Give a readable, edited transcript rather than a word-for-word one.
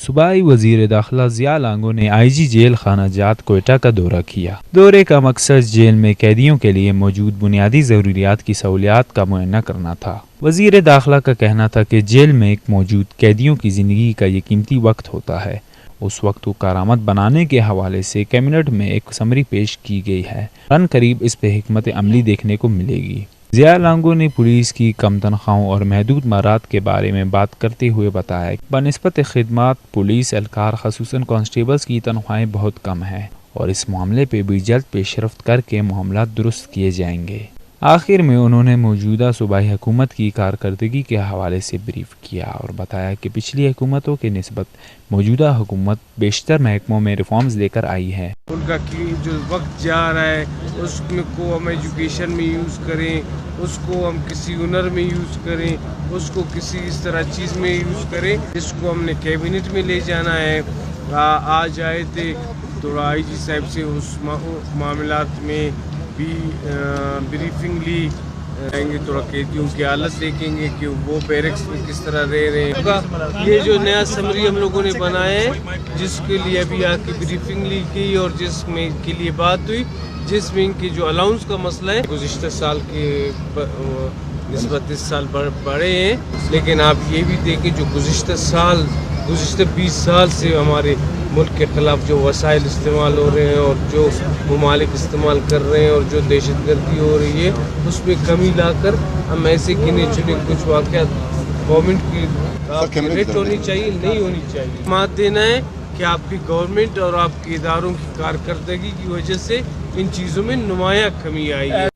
صوبائی وزیر داخلہ ضیاء لانگو نے آئی جی جیل خانہ جات کوئٹہ کا دورہ کیا۔ دورے کا مقصد جیل میں قیدیوں کے لیے موجود بنیادی ضروریات کی سہولیات کا معائنہ کرنا تھا۔ وزیر داخلہ کا کہنا تھا کہ جیل میں موجود قیدیوں کی زندگی کا یہ قیمتی وقت ہوتا ہے۔ اس وقت کو کارآمد بنانے کے حوالے سے کیبنٹ میں ایک سمری پیش کی گئی ہے۔ عنقریب اس پہ حکمت عملی دیکھنے کو ملے گی۔ ضیاء لانگو نے پولیس کی کم تنخواہوں اور محدود مہارات کے بارے میں بات کرتے ہوئے بتایا کہ بنسبت خدمات پولیس اہلکار خصوصاً کانسٹیبلز کی تنخواہیں بہت کم ہیں اور اس معاملے پہ بھی جلد پیش رفت کر کے معاملات درست کیے جائیں گے۔ آخر میں انہوں نے موجودہ صوبائی حکومت کی کارکردگی کے حوالے سے بریف کیا اور بتایا کہ پچھلی حکومتوں کے نسبت موجودہ حکومت بیشتر محکموں میں ریفارمز لے کر آئی ہے۔ ان کا جو وقت جا رہا ہے اس کو ہم ایجوکیشن میں یوز کریں، اس کو ہم کسی ہنر میں یوز کریں، اس کو کسی اس طرح چیز میں یوز کریں جس کو ہم نے کیبنٹ میں لے جانا ہے۔ آج آئے تھے تو آئی جی صاحب سے اس معاملات میں بھی بریفنگ لی جائیں گے، تھوڑا قیدیوں کی حالت دیکھیں گے کہ وہ بیرکس میں کس طرح رہ رہے ہیں۔ یہ جو نیا سمری ہم لوگوں نے بنایا ہے جس کے لیے ابھی آ کے بریفنگ لی گئی اور جس میں کے لیے بات ہوئی، جس میں ان کی جو الاؤنس کا مسئلہ ہے گزشتہ سال کے نسبت اس سال بڑھے ہیں، لیکن آپ یہ بھی دیکھیں جو گزشتہ 20 سال سے ہمارے ملک کے خلاف جو وسائل استعمال ہو رہے ہیں اور جو ممالک استعمال کر رہے ہیں اور جو دہشت گردی ہو رہی ہے اس میں کمی لا کر ہم ایسے گنے چنے کچھ واقعات گورنمنٹ کی ریٹ ہونی چاہیے، نہیں ہونی چاہیے۔ مات دینا ہے کہ آپ کی گورنمنٹ اور آپ کے اداروں کی کارکردگی کی وجہ سے ان چیزوں میں نمایاں کمی آئی ہے۔